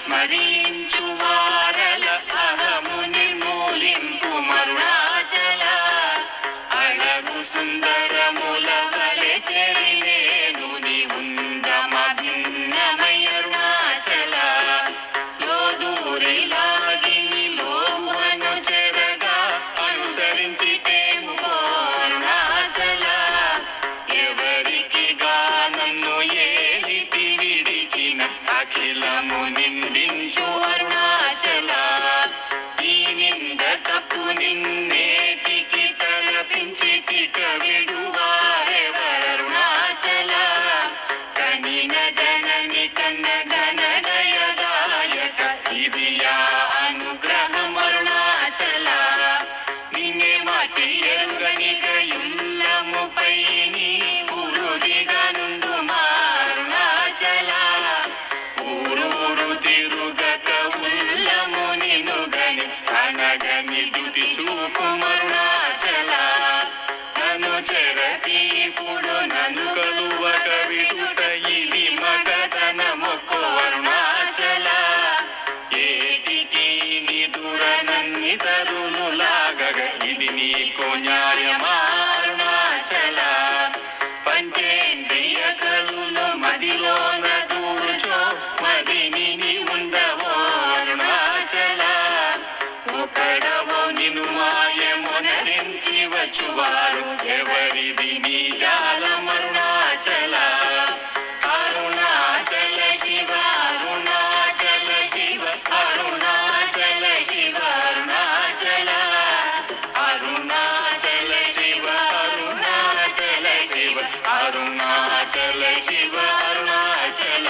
స్మరించు వారల అహము నిర్మూలింపు మరుణాచల అడగు సుందరముల వలె చెరిలేను నీ ఉందమ భిన్నమై అరుణాచల లోదూరిలాగిని లోమును చెరగా అనుసరించి తేముకో అరుణాచల ఎవరికి నన్ను ఏలిటి విడిచిన అఖిలము నిందించు అరుణాచల ఈ నింద తప్పు నిన్నేటికి తలపించి తిక విడువారెవరుణాచల కనిన జనని కన్న ఘనదయదాయక ఇది యా అనుగ్రహం అరుణాచల నిన్నే మాచి ఎరుగనిక యుల్లముపై నీ పురుదిగా నుండు మారుణాచల ఊరూరు తిరుగక ఉల్లము నినుగని అనగని దుతి చూపు మరుణాచల నన్ను చెరతీపుడు నన్ను కలువక విడుట ఇది మగతన మొక్కు అరుణాచల ఏటికి నిదుర నన్ని తరులు లాగగ ఇది నీకు న్యాయమా అరుణాచల పంచేంద్రియ కలులు మదిలోన దూర్చో మదిని నీ ఉండవో అరుణాచల ఒకడవో నిను మాయమునరించి వచ్చువారు ఎవరిది నీ జాలం అరుణాచల అరుణాచల శివ అరుణాచల శివ అరుణాచల శివ అరుణాచల అరుణాచల శివ అరుణాచల శివ అరుణాచల శివ అరుణాచల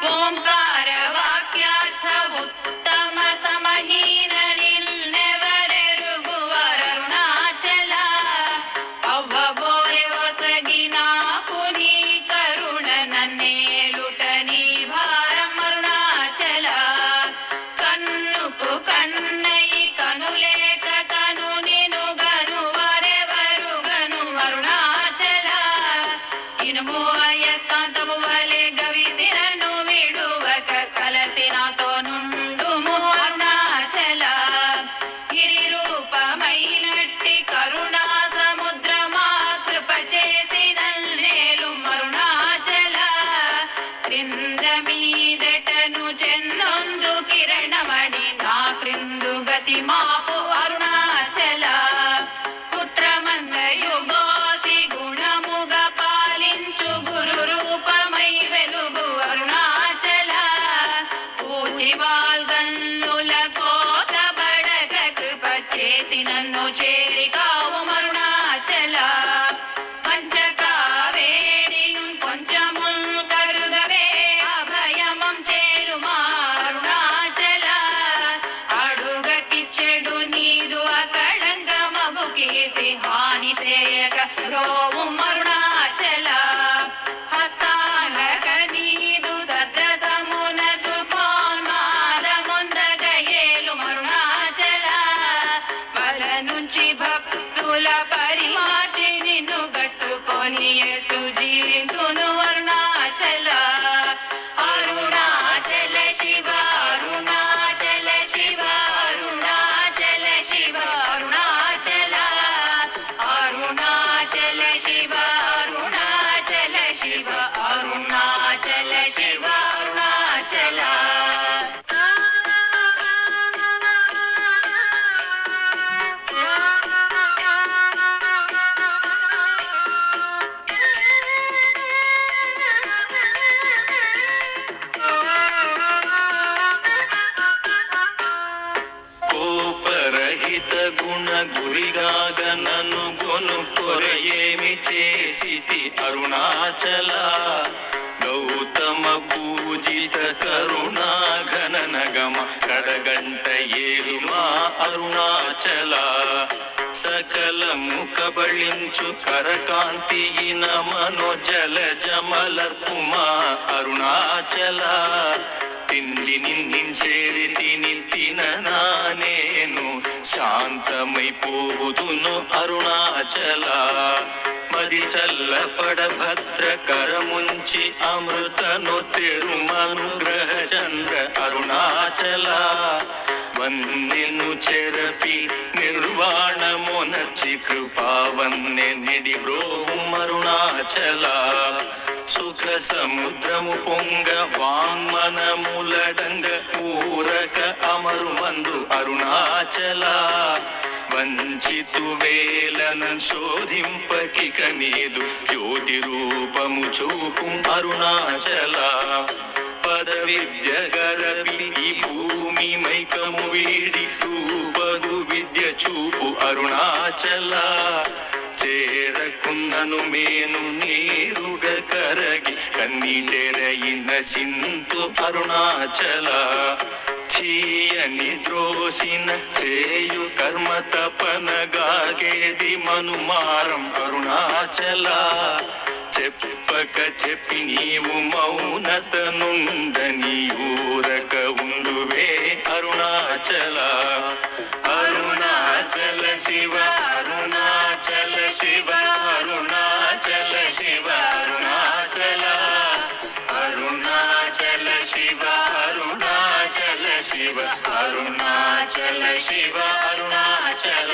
ఓంకార వాక్యార్థ ఉత్తమ సమహీన నిన్నెవరెరుగువరరుణాచల అవ్వబోయే ఒసగిన పుని కరుణ నన్నేలుట నీ భారం అరుణాచల కన్నుకు కన్నయి కనులేక కను నిను గను వరెవరు గను అరుణాచల ఇనుము అయస్కాంతము వలె గవిసినను విడువక కలసినతో నుండుము అరుణాచల గిరి రూపమైనట్టి కరుణా సముద్రమా కృప చేసిన నేలు అరుణాచల క్రింద మీదటను చెన్నొందు కిరణమణి నా క్రిందు గతి మాపు అరుణాచల పుత్రమందయుగోసి గుణముగ పాలించు గురు రూపమై వెలుగు అరుణాచల పూచివాల్గన్నుల కోత బడగ కృప చేసి నన్ను చేరికావు అరుణాచల పంచకావేరియుం కొంచెముల్ కరుగవే అభయమం చేరుమా అరుణాచల అడుగకిచ్చెడు నీదు అకళంక మగు కీర్తి హాని సేయక రోవు అరుణాచల హస్తానక నీదు సద్రసమున సుఖోన్మాదముందగయేలు అరుణాచల వల నుంచి భక్తుల పరిమార్చి నిన్ను గట్టుకొని ఎటు జీవితును అరుణాచల అరుణాచల శివ అరుణాచల శివ అరుణాచల శివ అరుణాచల అరుణాచల శివ అరుణాచల శివ అరుణాచల శివ అరుణాచల కోపరహిత గుణ గురిగాగ నన్ను గొను కొరయేమి చేసితి అరుణాచల గౌతమ పూజిత కరుణా ఘన నగమ కడగంట ఏలుమా అరుణాచల సకలము కబళించు కరకాంతియిన మనోజల జమలర్పుమా అరుణాచల తిండి నిన్నించేరి తిన నేను శాంతమైపోదును అరుణాచల మది చల్లపడ భద్ర కరముంచి అమృతను తిరుమనుగ్రహ చంద్ర అరుణాచల వందెను చెరపి నిర్వాణమునర్చి కృపావన్నె నిడి బ్రోహం అరుణాచల సుఖ సముద్రము పొంగ వాంగ్మనములడంగ ఊరక అమరుమందు అరుణాచల వంచితు వేలన శోధింపకిక నీదు జ్యోతి రూపము చూపు అరుణాచల పద విద్య గరవి ఈ భూమి మైకము వీడి రూపగు విద్య చూపు అరుణాచల చేరకున్నను మేను నీరుగ కరగి కన్నీటెరయిన సింతు అరుణాచల చీయని ద్రోసిన చేయు కర్మ తపనగాగేది మనుమారం అరుణాచల చెప్పక చెప్పి నీవు మౌనత నుండని ఊరక ఉండువే అరుణాచల అరుణాచల శివ అరుణాచల శివ అరుణాచల శివ అరుణాచల అరుణాచల శివ అరుణాచల శివ అరుణాచల శివ అరుణాచల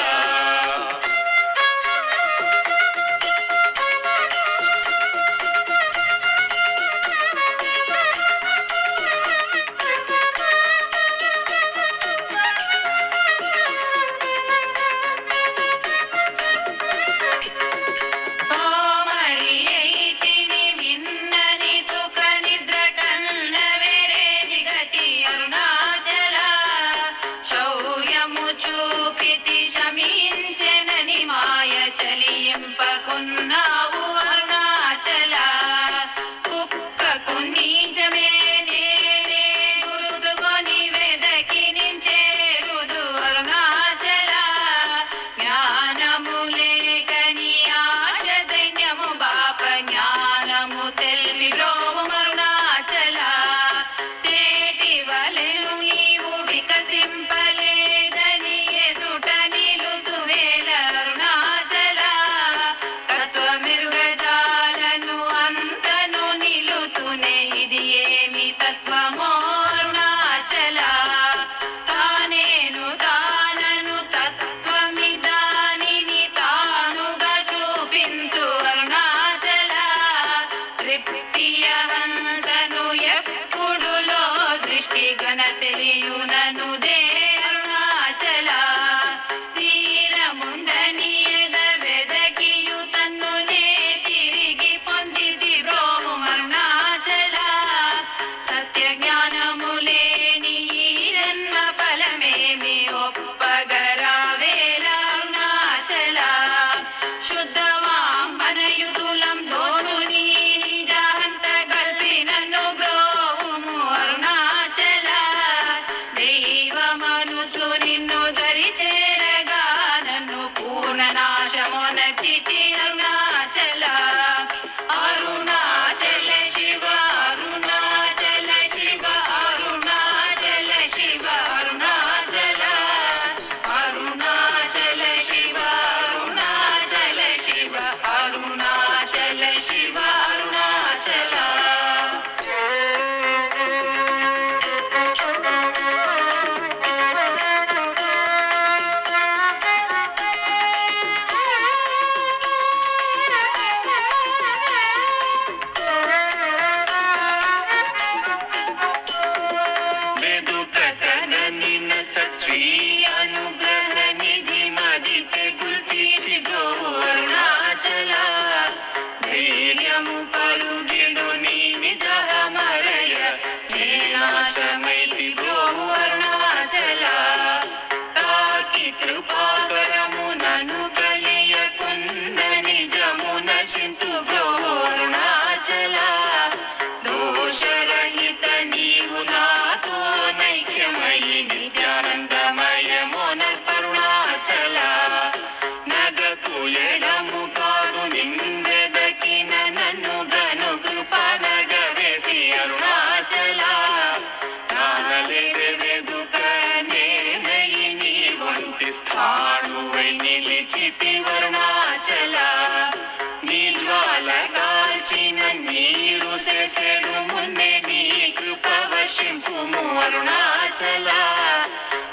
నీరు సెసెరు మున్నే నీ కృప వర్షింపుము అరుణాచల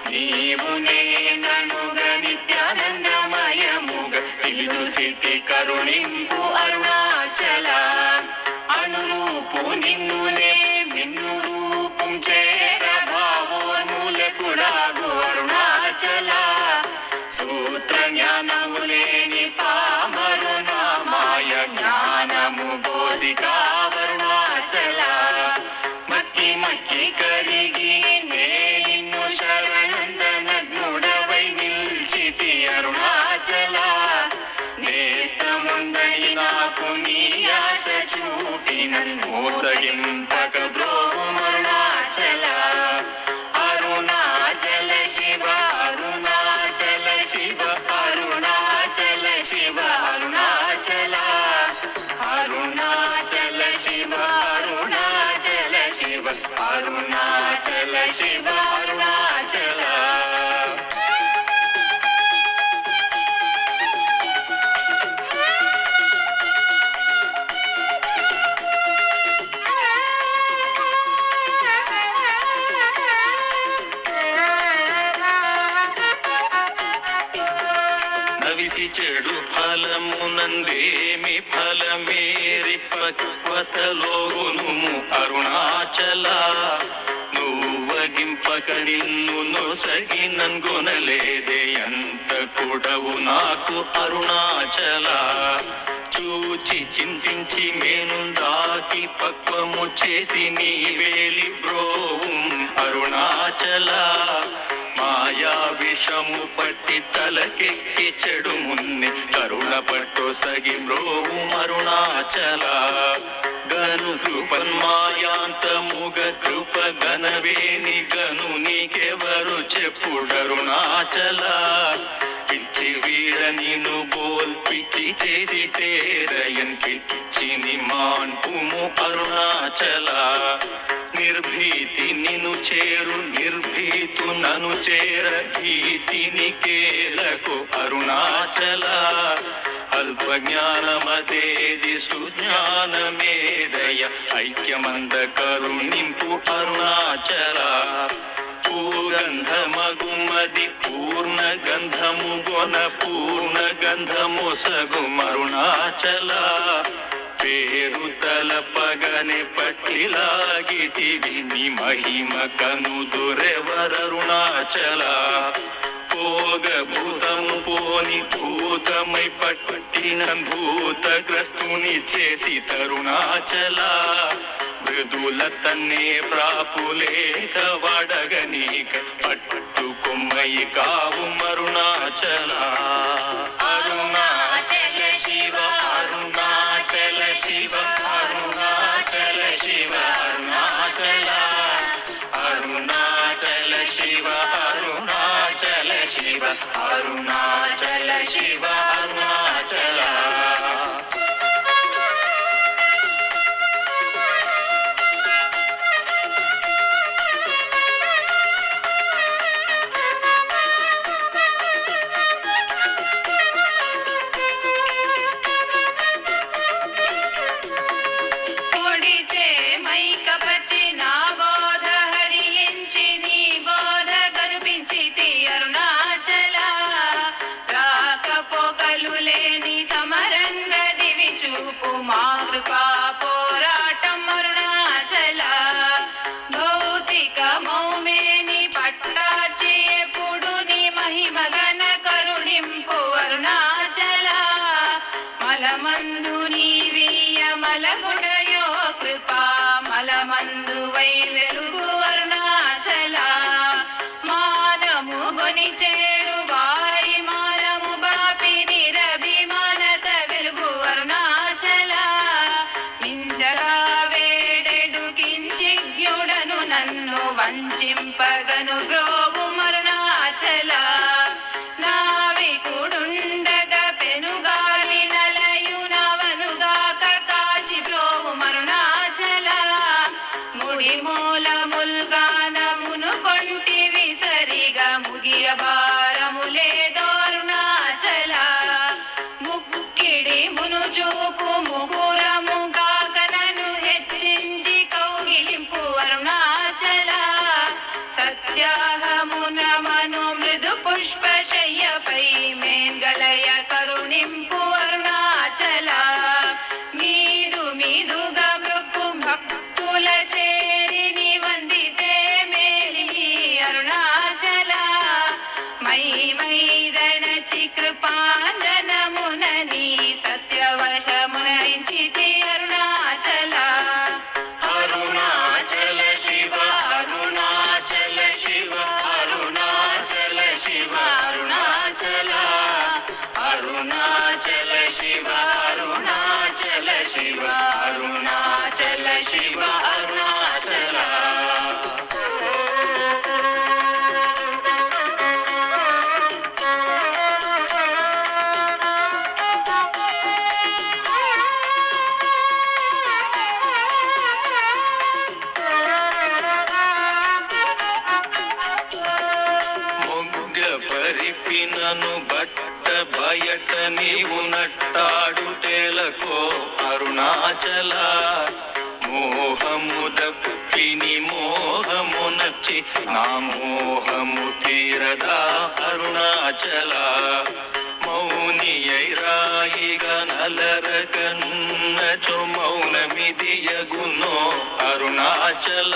నీవు నేననుగా నిత్యానందమయముగా పిలుచు స్థితి కరుణింపు అరుణాచల అనురూపు నిన్నునే మిన్ను రూపం చేర భావోన్మూలకుడాగు అరుణాచల సూత్ర జ్ఞానము లేని పామరు నామాయ జ్ఞానము గోసికా అరుణాచల మక్కి మక్కి కరిగి నే నిన్ను శరణందనగ్నుడవై నిల్చితి అరుణాచల నేస్తముందని నాకు నీ ఆశ చూపిన మోసగింపక బ్రోవు అరుణాచల అరుణాచల శివ అరుణాచల శివ అరుణాచల శివ అరుణాచల అరుణాచల శివ అరుణాచల శివ అరుణాచల శివ అరుణాచల నవిసి చెడు ఫలమునందేమి ఫలమేరి పక్వతలోగును అరుణాచల నువ్వగింపక నిన్ను నొసగినన్గొనలేదే ఎంత కూడవు నాకు అరుణాచల చూచి చింతించి మేను దాకి పక్వము చేసి నీ వేలి బ్రోవు అరుణాచల మాయా విషము పట్టి తలకెక్కి చెడు మున్ని కరుణ పట్టు సగి బ్రోవు అరుణాచల గను కృపన్మాయాంతముగ కృప గనవేని గను నీకెవరు చెప్పుడరుణాచల పిచ్చి వీర నిను బోల్ పిచ్చి చేసి తేరయన్ పిచ్చిని మాన్పుము అరుణాచల నిర్భీతి నిను చేరు నిర్భీతు నను చేర భీతిని కేలకు అరుణాచల అల్ప జ్ఞానమదేది సుజ్ఞానమేదయ ఐక్యమంద కరుణింపు అరుణాచల పూగంధమగుమది పూర్ణ గంధము గొన పూర్ణ గంధము సగు అరుణాచల పేరు తలపగనే పట్టిలాగితివి నీ మహిమ కనుదురెవరరుణాచల పోగభూతము పోని భూతమై పట్టిన భూతగ్రస్తుని చేసి తరుణాచల మృదుల తన్నే ప్రాపులేక వడగనీక పట్టుకొమ్మయి కావు అరుణాచల అరుణాచల శివ అరుణాచల శివ అరుణాచల శివ అరుణాచల అరుణాచల శివ అరుణాచల శివ అరుణాచల శివ అరుణాచల మలమందు నీవీయ మలగుడయో కృపా మలమందువై వెలుగు అరుణాచల మానము గొని చేరు వారి మానము బాపి నిరభిమానత వెలుగు అరుణాచల మించగా వేడెడు కించిజ్ఞుడను నన్ను వంచింపగను బ్రోవు అరుణాచల నావికుడుండగ పెనుగాలి నలయునవనుగాక కాచి బ్రోవు శివ అరుణాచల శివ అరుణాచల పరిపినను బట్ట బయట నీవు నట్టాడుటేలకో అరుణాచల మోహము దప్పిని మోహము నచ్చి నా మోహము తీరదా అరుణాచల మౌని ఐరాయిగా నలరకన్నచో మౌనమిదియగునో అరుణాచల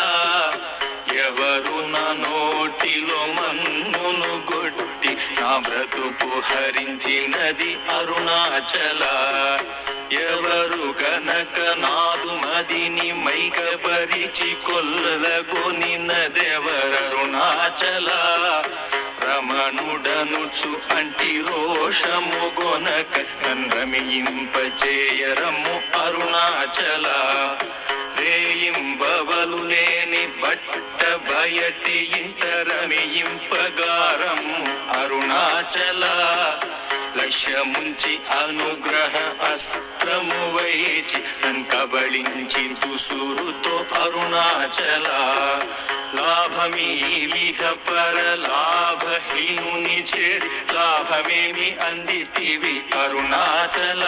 ఎవరు నా నోటిలో మన్నును గొట్టి నా బ్రతుకు హరించినది అరుణాచల ఎవరు గనక నాదు మదిని మైకపరిచి కొల్లగొనినదెవరరుణాచల రమణుడనుచు అంటి రోషము గొనక నన్రమింపచేయరము అరుణాచల రేయింబవలు లేని బట్ట బయటి ఇంతరమియింపగారము అరుణాచల లక్ష్యముంచి అనుగ్రహ అస్త్రము వైచి కబళించి దుసురుతో అరుణాచల లాభమీలిహ పర లాభహీనుని చేరి లాభమేమి అందితివి అరుణాచల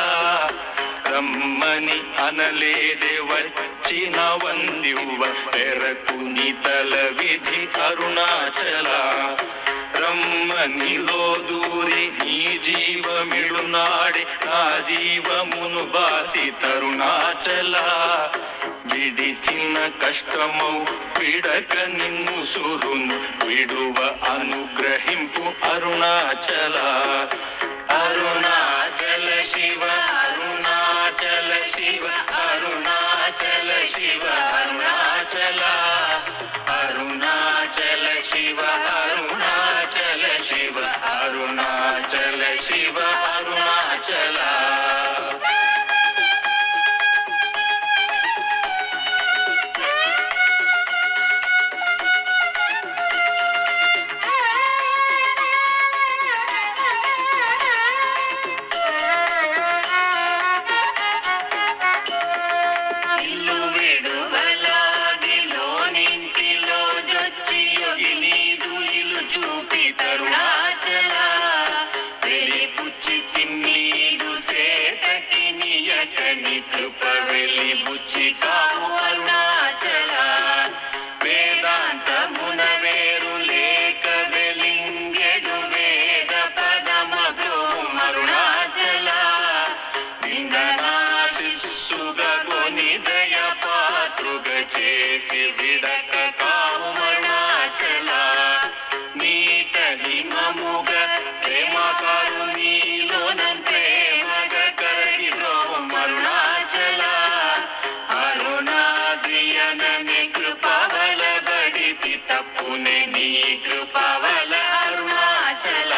రమ్మని అనలేదే వచ్చిన వందివ్వ పెరకుని తల విధి అరుణాచల రమ్మనిలో దూరి నీ జీవమిడునాడి నా జీవమును బాసి తరుణాచల విడిచిన కష్టమౌ విడక నిన్ను సురును విడువ అనుగ్రహింపు అరుణాచల అరుణాచల శివ అరుణాచల శివ అరుణాచల శివ అరుణాచల అరుణాచల శివ అరుణాచల శివ అరుణాచల శివ అరుణాచల కృప వెళ్ళి బుచ్చి కావు అరుణాచల వేదాంతమున వేరు లేక వెలింగెడు వేద పదమ బ్రోమ అరుణాచల నిందనాశిస్సుగా కొని దయ పాత్రుగ చేసి విడక కావు అరుణాచల నీట హిమముగ ప్రేమ కారుణీలోనం ప్రేమగ కరగి బ్రోమ అరుణాచల అరుణాద్రియనని కృపవల బడితి తప్పునే నీ కృపవల అరుణాచల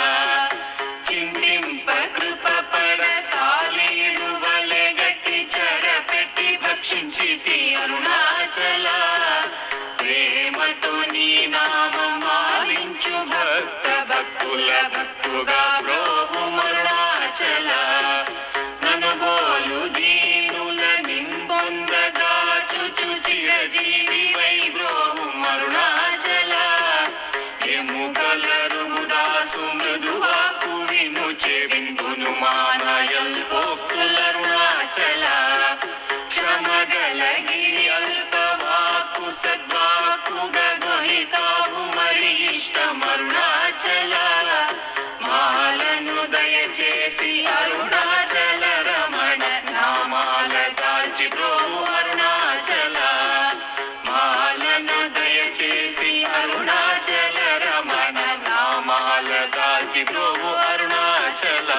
చింతింప కృప పడ సాలీడు వలె గట్టి చెరపెట్టి భక్షించితి అరుణాచల ప్రేమతో నీ నామం మాలించు భక్త భక్తుల భక్తుగా బ్రోవు అరుణాచల నను బోలు దీనుల నింబొందగా చుచు చిరజీవి వై బ్రోవు అరుణాచల ఎముకలరుగుదాసు మృదువాకు విను చెవిందును మానయల్ పోక్కులరుణాచల క్షమగలగిరి అల్పవాకు సద్వాకుగ గొని కావు మరి ఇష్టమరుణాచల మాలను దయచేసి అరుణాచల రమణ నామాల దాల్చి బ్రోవు అరుణాచల మాలను దయచేసి అరుణాచల రమణ నామాల దాల్చి బ్రోవు అరుణాచల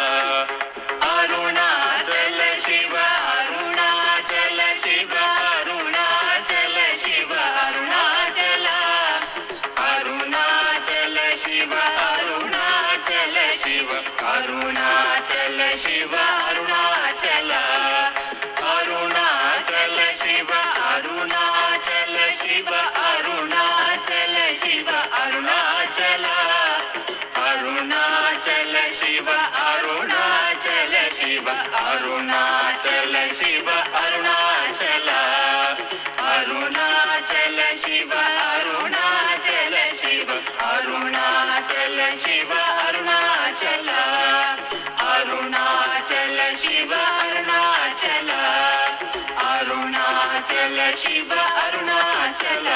అరుణాచల శివ అరుణాచల శివ అరుణాచల శివ అరుణాచల అరుణాచల శివ అరుణాచల శివ అరుణాచల శివ అరుణాచల అరుణా ಶಿವ ಅರುಣಾಚಲ ಶಿವ ಅರುಣಾಚಲ ಅರುಣಾಚಲ ಶಿವ ಅರುಣಾಚಲ ಶಿವ ಅರುಣಾಚಲ ಶಿವ ಅರುಣಾಚಲ ಅರುಣಾಚಲ ಶಿವ ಅರುಣಾಚಲ ಶಿವ ಅರುಣಾಚಲ ಶಿವ ಅರುಣಾಚಲ ಅರುಣಾಚಲ ಶಿವ ಅರುಣಾಚಲ ಅರುಣಾಚಲ ಶಿವ ಅರುಣಾಚಲ